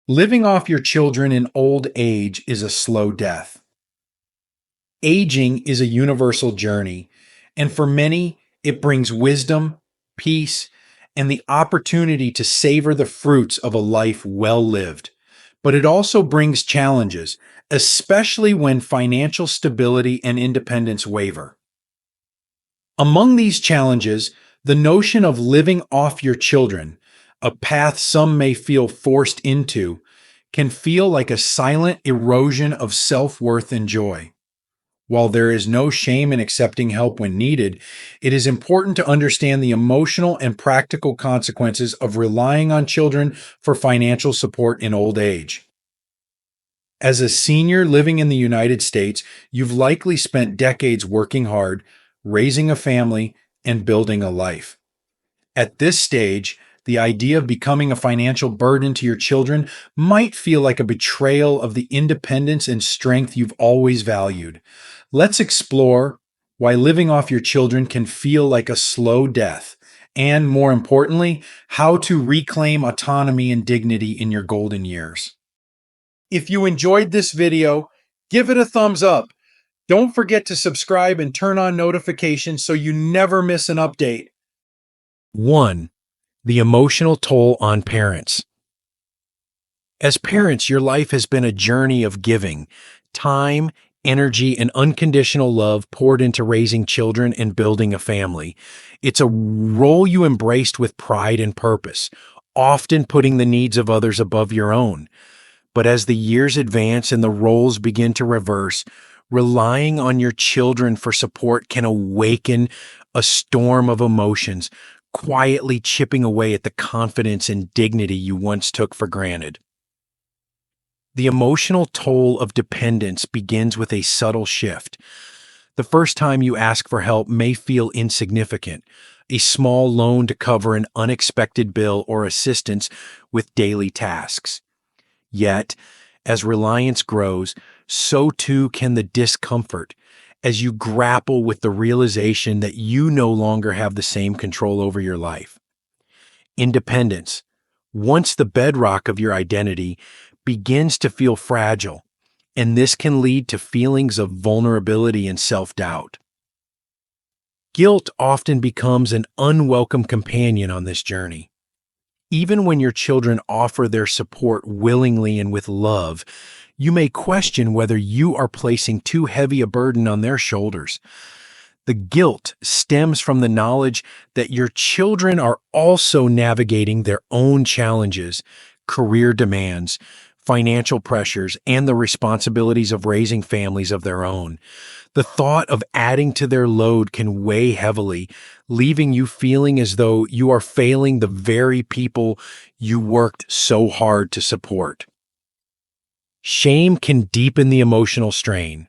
Living off your children in old age is a slow death. Aging is a universal journey, and for many, it brings wisdom, peace, and the opportunity to savor the fruits of a life well lived. But it also brings challenges, especially when financial stability and independence waver. Among these challenges, the notion of living off your children, a path some may feel forced into, can feel like a silent erosion of self-worth and joy. While there is no shame in accepting help when needed, it is important to understand the emotional and practical consequences of relying on children for financial support in old age. As a senior living in the United States, you've likely spent decades working hard, raising a family, and building a life. At this stage, the idea of becoming a financial burden to your children might feel like a betrayal of the independence and strength you've always valued. Let's explore why living off your children can feel like a slow death, and more importantly, how to reclaim autonomy and dignity in your golden years. If you enjoyed this video, give it a thumbs up. Don't forget to subscribe and turn on notifications so you never miss an update. 1. The emotional toll on parents. As parents, your life has been a journey of giving, time, energy, and unconditional love poured into raising children and building a family. It's a role you embraced with pride and purpose, often putting the needs of others above your own. But as the years advance and the roles begin to reverse, relying on your children for support can awaken a storm of emotions, quietly chipping away at the confidence and dignity you once took for granted. The emotional toll of dependence begins with a subtle shift. The first time you ask for help may feel insignificant, a small loan to cover an unexpected bill or assistance with daily tasks. Yet, as reliance grows, so too can the discomfort as you grapple with the realization that you no longer have the same control over your life. Independence, once the bedrock of your identity, begins to feel fragile, and this can lead to feelings of vulnerability and self-doubt. Guilt often becomes an unwelcome companion on this journey. Even when your children offer their support willingly and with love, you may question whether you are placing too heavy a burden on their shoulders. The guilt stems from the knowledge that your children are also navigating their own challenges, career demands, financial pressures, and the responsibilities of raising families of their own. The thought of adding to their load can weigh heavily, leaving you feeling as though you are failing the very people you worked so hard to support. Shame can deepen the emotional strain.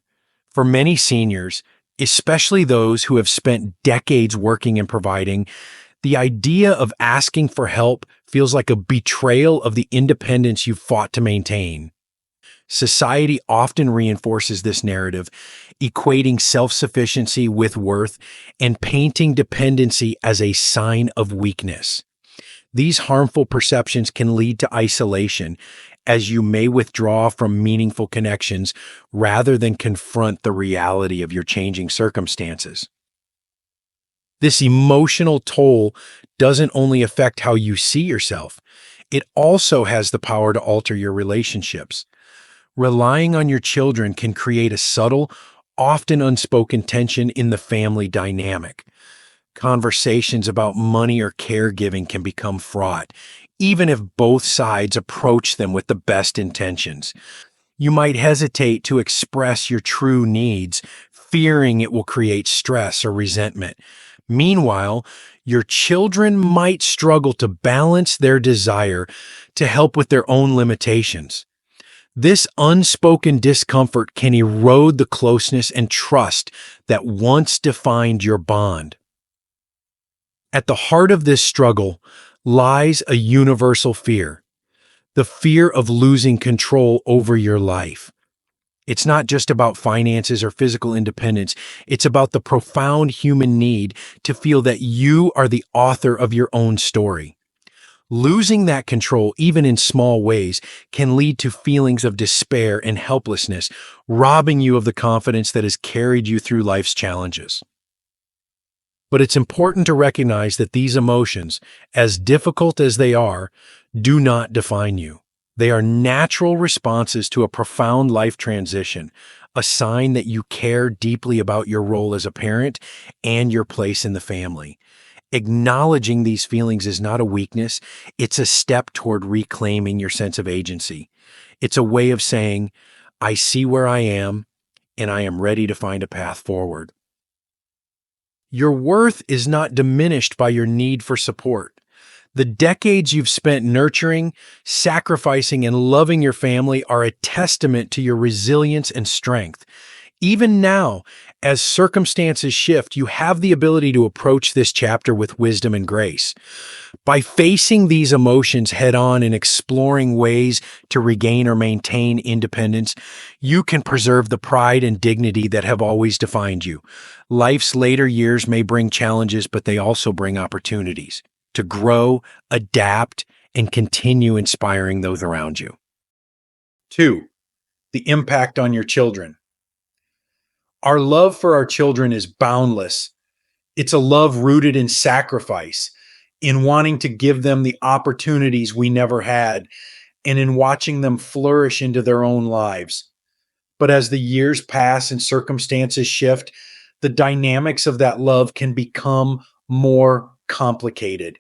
For many seniors, especially those who have spent decades working and providing, the idea of asking for help feels like a betrayal of the independence you've fought to maintain. Society often reinforces this narrative, equating self-sufficiency with worth and painting dependency as a sign of weakness. These harmful perceptions can lead to isolation, as you may withdraw from meaningful connections rather than confront the reality of your changing circumstances. This emotional toll doesn't only affect how you see yourself, it also has the power to alter your relationships. Relying on your children can create a subtle, often unspoken tension in the family dynamic. Conversations about money or caregiving can become fraught, even if both sides approach them with the best intentions. You might hesitate to express your true needs, fearing it will create stress or resentment. Meanwhile, your children might struggle to balance their desire to help with their own limitations. This unspoken discomfort can erode the closeness and trust that once defined your bond. At the heart of this struggle lies a universal fear, the fear of losing control over your life. It's not just about finances or physical independence. It's about the profound human need to feel that you are the author of your own story. Losing that control, even in small ways, can lead to feelings of despair and helplessness, robbing you of the confidence that has carried you through life's challenges. But it's important to recognize that these emotions, as difficult as they are, do not define you. They are natural responses to a profound life transition, a sign that you care deeply about your role as a parent and your place in the family. Acknowledging these feelings is not a weakness, it's a step toward reclaiming your sense of agency. It's a way of saying, I see where I am, and I am ready to find a path forward. Your worth is not diminished by your need for support. The decades you've spent nurturing, sacrificing, and loving your family are a testament to your resilience and strength. Even now, as circumstances shift, you have the ability to approach this chapter with wisdom and grace. By facing these emotions head on and exploring ways to regain or maintain independence, you can preserve the pride and dignity that have always defined you. Life's later years may bring challenges, but they also bring opportunities to grow, adapt, and continue inspiring those around you. 2. The impact on your children. Our love for our children is boundless. It's a love rooted in sacrifice, in wanting to give them the opportunities we never had, and in watching them flourish into their own lives. But as the years pass and circumstances shift, the dynamics of that love can become more complicated.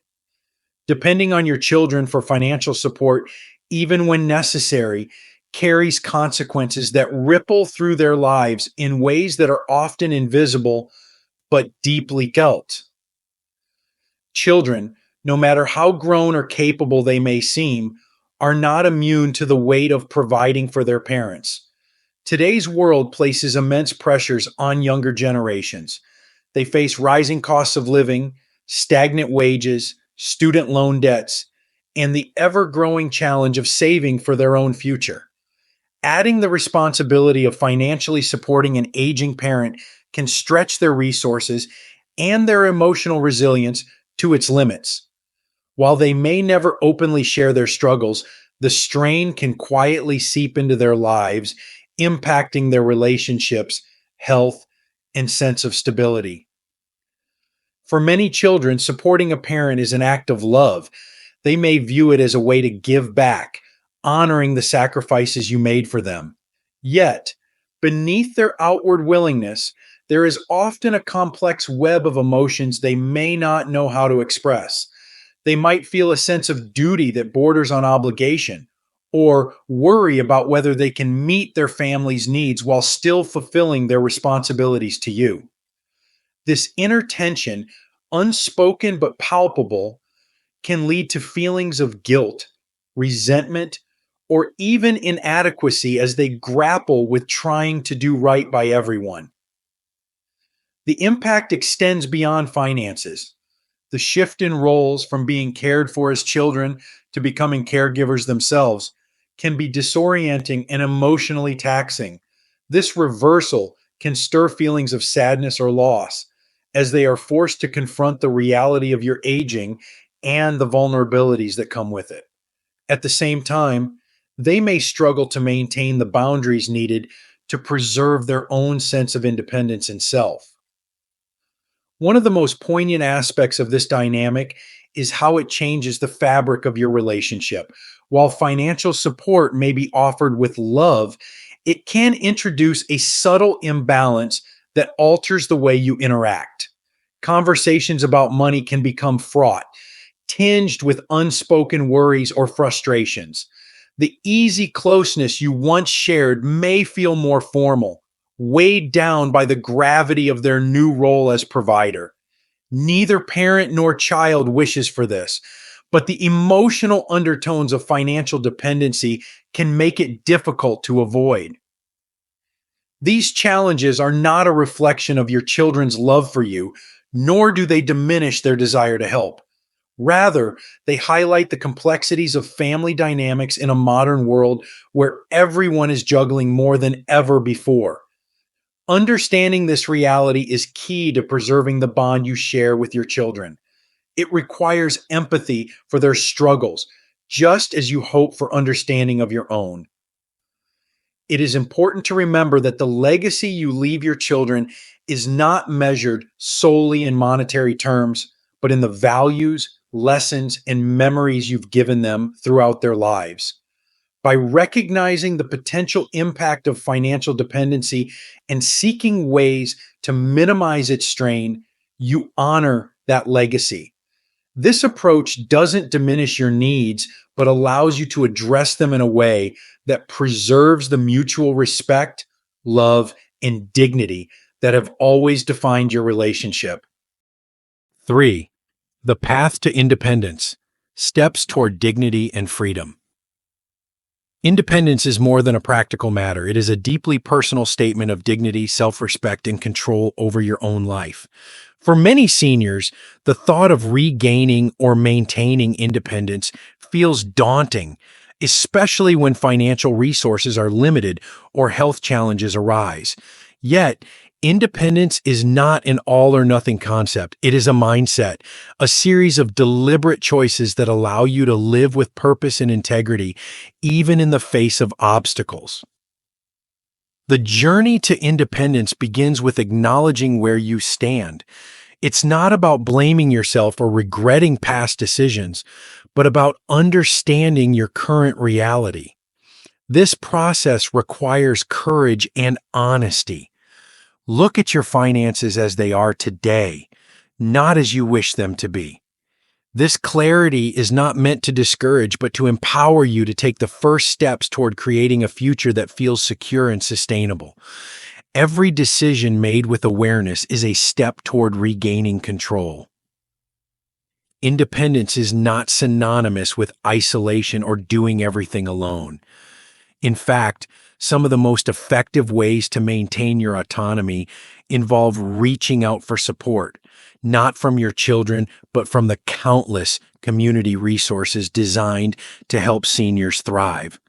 Depending on your children for financial support, even when necessary, carries consequences that ripple through their lives in ways that are often invisible but deeply felt. Children, no matter how grown or capable they may seem, are not immune to the weight of providing for their parents. Today's world places immense pressures on younger generations. They face rising costs of living, stagnant wages, student loan debts, and the ever growing challenge of saving for their own future. Adding the responsibility of financially supporting an aging parent can stretch their resources and their emotional resilience to its limits. While they may never openly share their struggles, the strain can quietly seep into their lives, impacting their relationships, health, and sense of stability. For many children, supporting a parent is an act of love. They may view it as a way to give back, honoring the sacrifices you made for them. Yet, beneath their outward willingness, there is often a complex web of emotions they may not know how to express. They might feel a sense of duty that borders on obligation, or worry about whether they can meet their family's needs while still fulfilling their responsibilities to you. This inner tension, unspoken but palpable, can lead to feelings of guilt, resentment, or even inadequacy as they grapple with trying to do right by everyone. The impact extends beyond finances. The shift in roles from being cared for as children to becoming caregivers themselves can be disorienting and emotionally taxing. This reversal can stir feelings of sadness or loss as they are forced to confront the reality of your aging and the vulnerabilities that come with it. At the same time, they may struggle to maintain the boundaries needed to preserve their own sense of independence and self. One of the most poignant aspects of this dynamic is how it changes the fabric of your relationship. While financial support may be offered with love, it can introduce a subtle imbalance that alters the way you interact. Conversations about money can become fraught, tinged with unspoken worries or frustrations. The easy closeness you once shared may feel more formal, weighed down by the gravity of their new role as provider. Neither parent nor child wishes for this, but the emotional undertones of financial dependency can make it difficult to avoid. These challenges are not a reflection of your children's love for you, nor do they diminish their desire to help. Rather, they highlight the complexities of family dynamics in a modern world where everyone is juggling more than ever before. Understanding this reality is key to preserving the bond you share with your children. It requires empathy for their struggles, just as you hope for understanding of your own. It is important to remember that the legacy you leave your children is not measured solely in monetary terms, but in the values, lessons, and memories you've given them throughout their lives. By recognizing the potential impact of financial dependency and seeking ways to minimize its strain, you honor that legacy. This approach doesn't diminish your needs, but allows you to address them in a way that preserves the mutual respect, love, and dignity that have always defined your relationship. 3. The path to independence. Steps toward dignity and freedom. Independence is more than a practical matter. It is a deeply personal statement of dignity, self-respect, and control over your own life. For many seniors, the thought of regaining or maintaining independence feels daunting, especially when financial resources are limited or health challenges arise. Yet, independence is not an all or nothing concept. It is a mindset, a series of deliberate choices that allow you to live with purpose and integrity, even in the face of obstacles. The journey to independence begins with acknowledging where you stand. It's not about blaming yourself or regretting past decisions, but about understanding your current reality. This process requires courage and honesty. Look at your finances as they are today, not as you wish them to be. This clarity is not meant to discourage, but to empower you to take the first steps toward creating a future that feels secure and sustainable. Every decision made with awareness is a step toward regaining control. Independence is not synonymous with isolation or doing everything alone. In fact, some of the most effective ways to maintain your autonomy involve reaching out for support, not from your children, but from the countless community resources designed to help seniors thrive.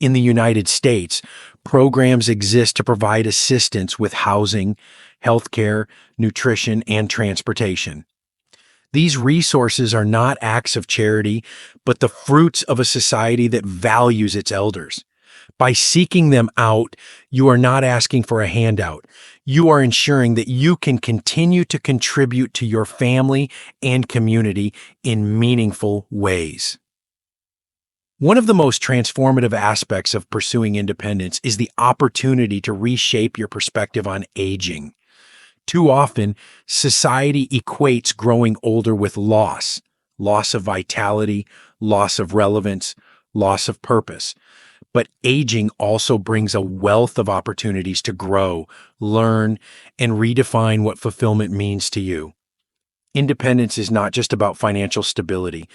In the United States, programs exist to provide assistance with housing, healthcare, nutrition, and transportation. These resources are not acts of charity, but the fruits of a society that values its elders. By seeking them out, you are not asking for a handout. You are ensuring that you can continue to contribute to your family and community in meaningful ways. One of the most transformative aspects of pursuing independence is the opportunity to reshape your perspective on aging. Too often, society equates growing older with loss of vitality, loss of relevance, loss of purpose. But aging also brings a wealth of opportunities to grow, learn, and redefine what fulfillment means to you. Independence is not just about financial stability.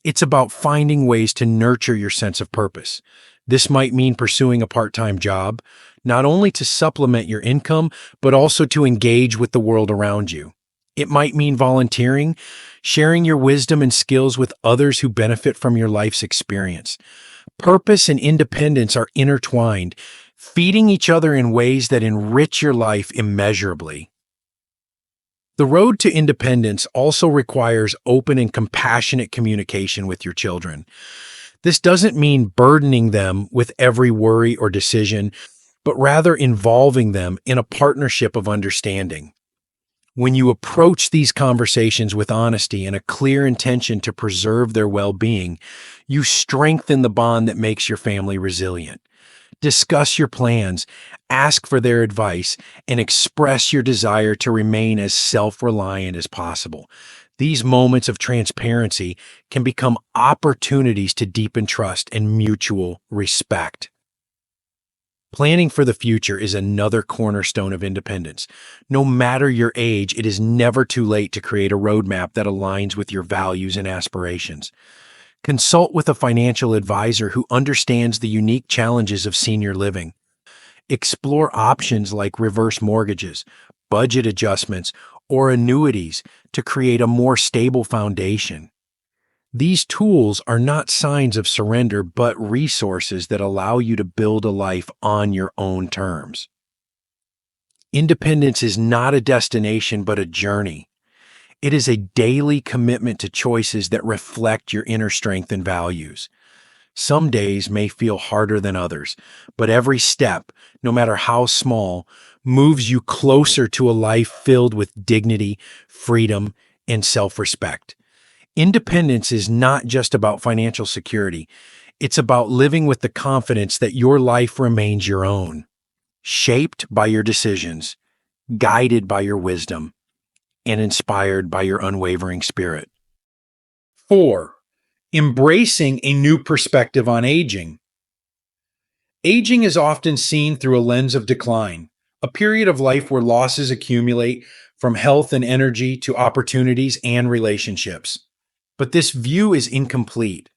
It's about finding ways to nurture your sense of purpose. This might mean pursuing a part-time job, not only to supplement your income, but also to engage with the world around you. It might mean volunteering, sharing your wisdom and skills with others who benefit from your life's experience. Purpose and independence are intertwined, feeding each other in ways that enrich your life immeasurably. The road to independence also requires open and compassionate communication with your children. This doesn't mean burdening them with every worry or decision, but rather involving them in a partnership of understanding. When you approach these conversations with honesty and a clear intention to preserve their well-being, you strengthen the bond that makes your family resilient. Discuss your plans, ask for their advice, and express your desire to remain as self-reliant as possible. These moments of transparency can become opportunities to deepen trust and mutual respect. Planning for the future is another cornerstone of independence. No matter your age, it is never too late to create a roadmap that aligns with your values and aspirations. Consult with a financial advisor who understands the unique challenges of senior living. Explore options like reverse mortgages, budget adjustments, or annuities to create a more stable foundation. These tools are not signs of surrender, but resources that allow you to build a life on your own terms. Independence is not a destination, but a journey. It is a daily commitment to choices that reflect your inner strength and values. Some days may feel harder than others, but every step, no matter how small, moves you closer to a life filled with dignity, freedom, and self-respect. Independence is not just about financial security. It's about living with the confidence that your life remains your own, shaped by your decisions, guided by your wisdom, and inspired by your unwavering spirit. 4. Embracing a new perspective on aging. Aging is often seen through a lens of decline, a period of life where losses accumulate from health and energy to opportunities and relationships. But this view is incomplete.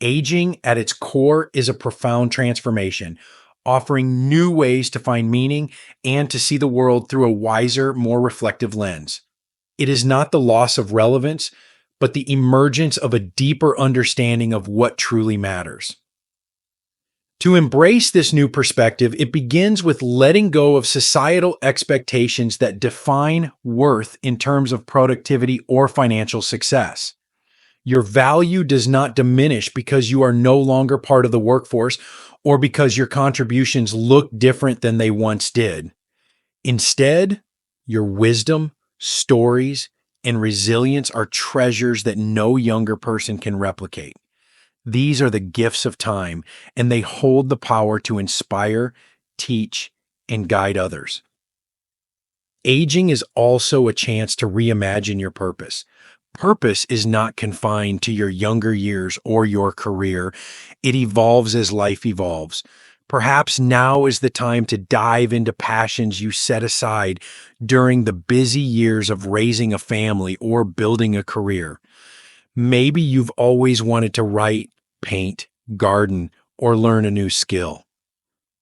Aging at its core is a profound transformation, offering new ways to find meaning and to see the world through a wiser, more reflective lens. It is not the loss of relevance, but the emergence of a deeper understanding of what truly matters. To embrace this new perspective, it begins with letting go of societal expectations that define worth in terms of productivity or financial success. Your value does not diminish because you are no longer part of the workforce or because your contributions look different than they once did. Instead, your wisdom, stories, and resilience are treasures that no younger person can replicate. These are the gifts of time, and they hold the power to inspire, teach, and guide others. Aging is also a chance to reimagine your purpose. Purpose is not confined to your younger years or your career. It evolves as life evolves. Perhaps now is the time to dive into passions you set aside during the busy years of raising a family or building a career. Maybe you've always wanted to write, paint, garden, or learn a new skill.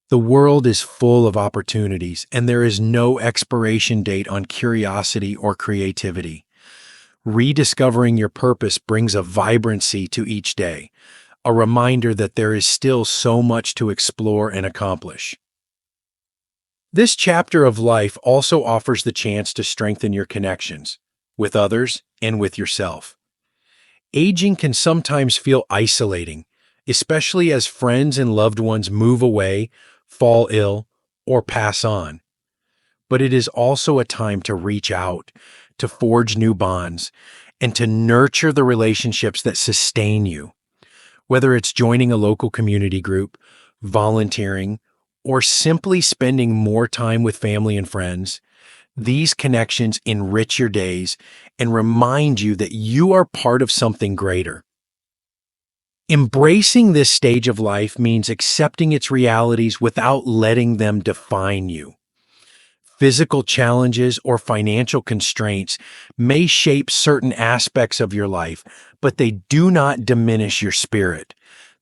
The world is full of opportunities, and there is no expiration date on curiosity or creativity. Rediscovering your purpose brings a vibrancy to each day, a reminder that there is still so much to explore and accomplish. This chapter of life also offers the chance to strengthen your connections with others and with yourself. Aging can sometimes feel isolating, especially as friends and loved ones move away, fall ill, or pass on. But it is also a time to reach out, to forge new bonds, and to nurture the relationships that sustain you. Whether it's joining a local community group, volunteering, or simply spending more time with family and friends, these connections enrich your days and remind you that you are part of something greater. Embracing this stage of life means accepting its realities without letting them define you. Physical challenges or financial constraints may shape certain aspects of your life, but they do not diminish your spirit.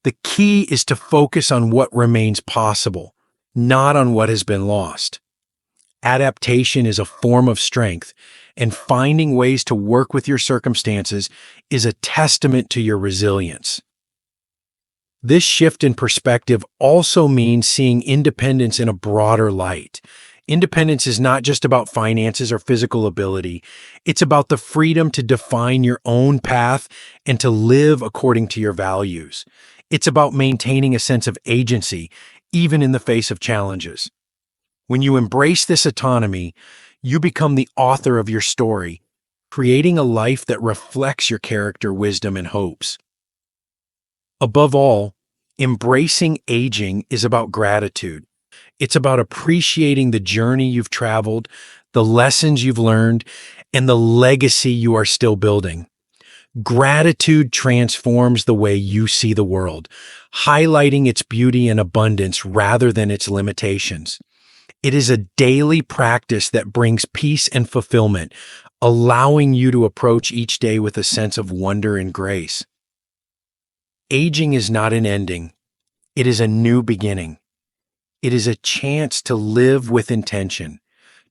The key is to focus on what remains possible, not on what has been lost. Adaptation is a form of strength, and finding ways to work with your circumstances is a testament to your resilience. This shift in perspective also means seeing independence in a broader light. Independence is not just about finances or physical ability. It's about the freedom to define your own path and to live according to your values. It's about maintaining a sense of agency, even in the face of challenges. When you embrace this autonomy, you become the author of your story, creating a life that reflects your character, wisdom, and hopes. Above all, embracing aging is about gratitude. It's about appreciating the journey you've traveled, the lessons you've learned, and the legacy you are still building. Gratitude transforms the way you see the world, highlighting its beauty and abundance rather than its limitations. It is a daily practice that brings peace and fulfillment, allowing you to approach each day with a sense of wonder and grace. Aging is not an ending. It is a new beginning. It is a chance to live with intention,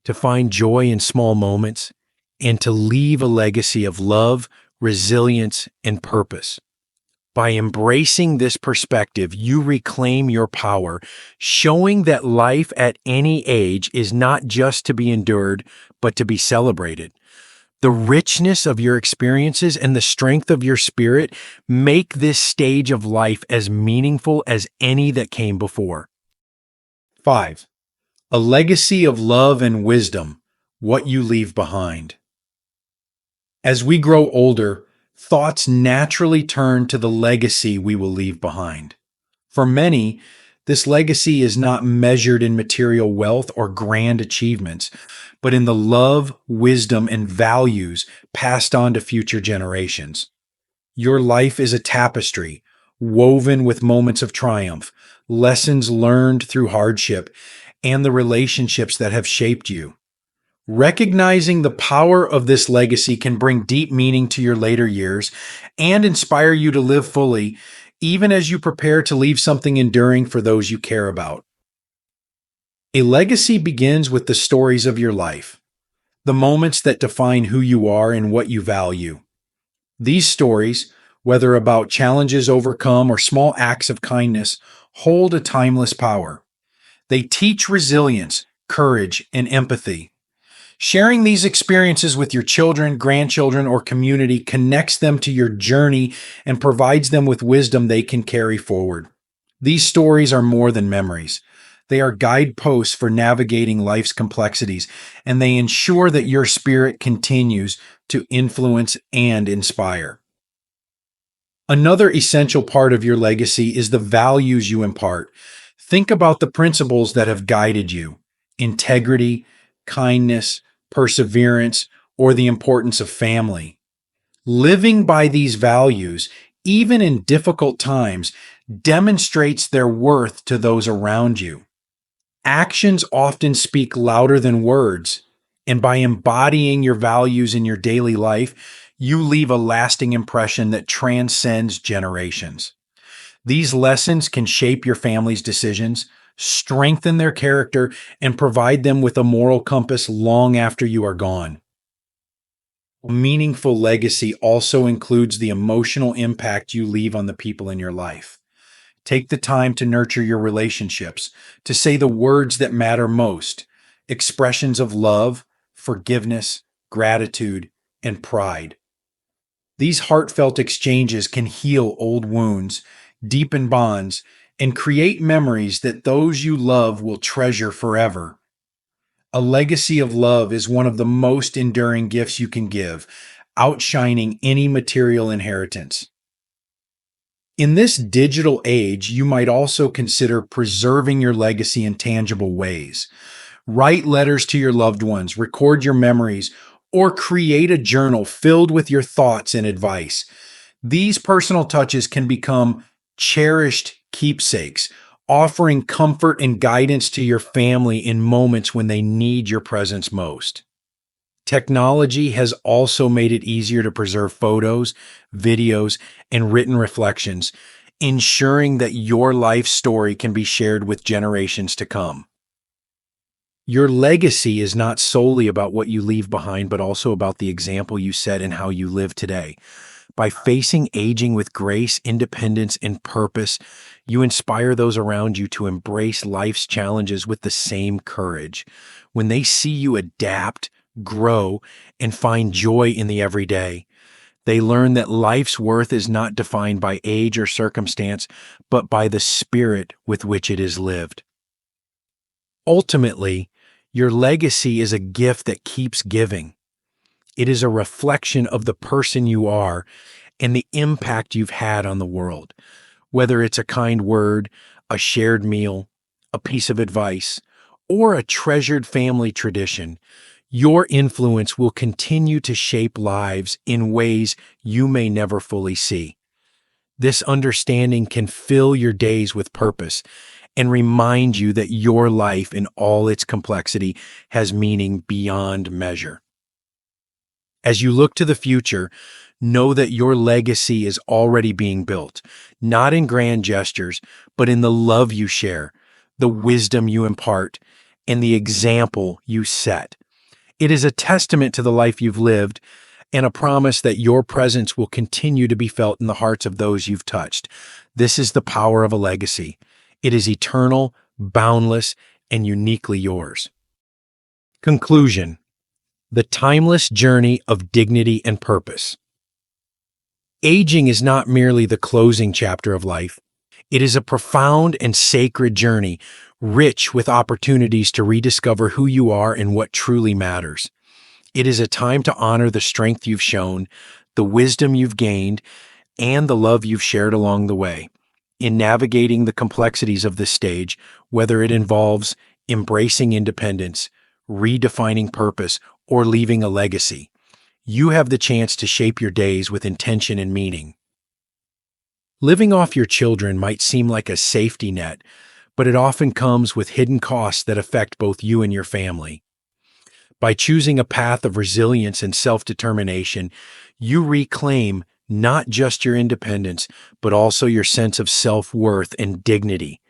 to find joy in small moments, and to leave a legacy of love, resilience, and purpose. By embracing this perspective, you reclaim your power, showing that life at any age is not just to be endured, but to be celebrated. The richness of your experiences and the strength of your spirit make this stage of life as meaningful as any that came before. 5. A legacy of love and wisdom, what you leave behind. As we grow older, thoughts naturally turn to the legacy we will leave behind. For many, this legacy is not measured in material wealth or grand achievements, but in the love, wisdom, and values passed on to future generations. Your life is a tapestry, woven with moments of triumph, lessons learned through hardship, and the relationships that have shaped you. Recognizing the power of this legacy can bring deep meaning to your later years and inspire you to live fully, even as you prepare to leave something enduring for those you care about. A legacy begins with the stories of your life, the moments that define who you are and what you value. These stories, whether about challenges overcome or small acts of kindness, hold a timeless power. They teach resilience, courage, and empathy. Sharing these experiences with your children, grandchildren, or community connects them to your journey and provides them with wisdom they can carry forward. These stories are more than memories. They are guideposts for navigating life's complexities, and they ensure that your spirit continues to influence and inspire. Another essential part of your legacy is the values you impart. Think about the principles that have guided you: integrity, kindness, perseverance, or the importance of family. Living by these values, even in difficult times, demonstrates their worth to those around you. Actions often speak louder than words, and by embodying your values in your daily life, you leave a lasting impression that transcends generations. These lessons can shape your family's decisions, strengthen their character, and provide them with a moral compass long after you are gone. A meaningful legacy also includes the emotional impact you leave on the people in your life. Take the time to nurture your relationships, to say the words that matter most, expressions of love, forgiveness, gratitude, and pride. These heartfelt exchanges can heal old wounds, deepen bonds, and create memories that those you love will treasure forever. A legacy of love is one of the most enduring gifts you can give, outshining any material inheritance. In this digital age, you might also consider preserving your legacy in tangible ways. Write letters to your loved ones, record your memories, or create a journal filled with your thoughts and advice. These personal touches can become cherished keepsakes, offering comfort and guidance to your family in moments when they need your presence most. Technology has also made it easier to preserve photos, videos, and written reflections, ensuring that your life story can be shared with generations to come. Your legacy is not solely about what you leave behind, but also about the example you set and how you live today. By facing aging with grace, independence, and purpose, you inspire those around you to embrace life's challenges with the same courage. When they see you adapt, grow, and find joy in the everyday, they learn that life's worth is not defined by age or circumstance, but by the spirit with which it is lived. Ultimately, your legacy is a gift that keeps giving. It is a reflection of the person you are and the impact you've had on the world. Whether it's a kind word, a shared meal, a piece of advice, or a treasured family tradition, your influence will continue to shape lives in ways you may never fully see. This understanding can fill your days with purpose and remind you that your life in all its complexity has meaning beyond measure. As you look to the future, know that your legacy is already being built, not in grand gestures, but in the love you share, the wisdom you impart, and the example you set. It is a testament to the life you've lived and a promise that your presence will continue to be felt in the hearts of those you've touched. This is the power of a legacy. It is eternal, boundless, and uniquely yours. Conclusion. The timeless journey of dignity and purpose. Aging is not merely the closing chapter of life. It is a profound and sacred journey, rich with opportunities to rediscover who you are and what truly matters. It is a time to honor the strength you've shown, the wisdom you've gained, and the love you've shared along the way. In navigating the complexities of this stage, whether it involves embracing independence, redefining purpose, or leaving a legacy, you have the chance to shape your days with intention and meaning. Living off your children might seem like a safety net, but it often comes with hidden costs that affect both you and your family. By choosing a path of resilience and self-determination, you reclaim not just your independence, but also your sense of self-worth and dignity.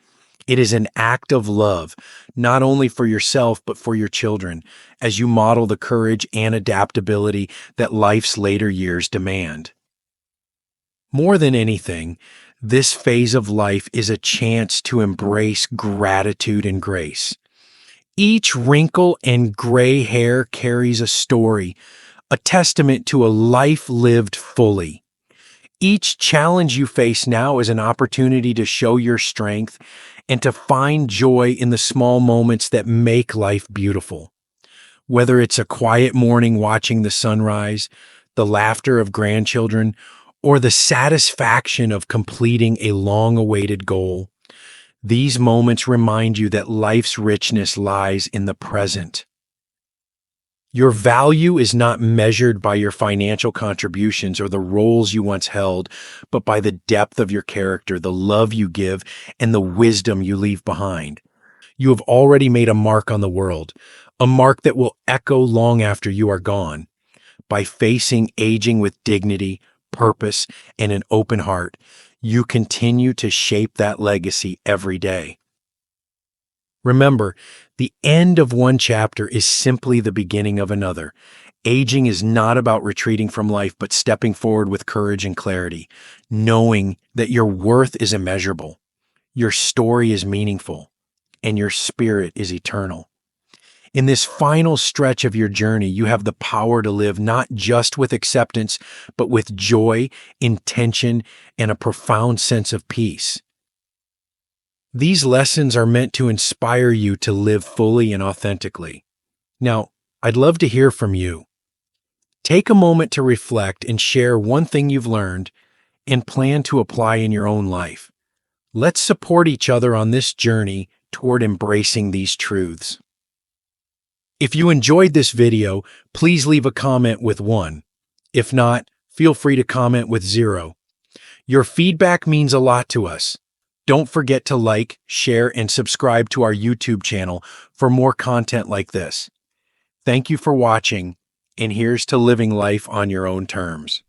It is an act of love, not only for yourself, but for your children, as you model the courage and adaptability that life's later years demand. More than anything, this phase of life is a chance to embrace gratitude and grace. Each wrinkle and gray hair carries a story, a testament to a life lived fully. Each challenge you face now is an opportunity to show your strength and to find joy in the small moments that make life beautiful. Whether it's a quiet morning watching the sunrise, the laughter of grandchildren, or the satisfaction of completing a long-awaited goal, these moments remind you that life's richness lies in the present. Your value is not measured by your financial contributions or the roles you once held, but by the depth of your character, the love you give, and the wisdom you leave behind. You have already made a mark on the world, a mark that will echo long after you are gone. By facing aging with dignity, purpose, and an open heart, you continue to shape that legacy every day. Remember, the end of one chapter is simply the beginning of another. Aging is not about retreating from life, but stepping forward with courage and clarity, knowing that your worth is immeasurable, your story is meaningful, and your spirit is eternal. In this final stretch of your journey, you have the power to live not just with acceptance, but with joy, intention, and a profound sense of peace. These lessons are meant to inspire you to live fully and authentically. Now, I'd love to hear from you. Take a moment to reflect and share one thing you've learned and plan to apply in your own life. Let's support each other on this journey toward embracing these truths. If you enjoyed this video, please leave a comment with 1. If not, feel free to comment with 0. Your feedback means a lot to us. Don't forget to like, share, and subscribe to our YouTube channel for more content like this. Thank you for watching, and here's to living life on your own terms.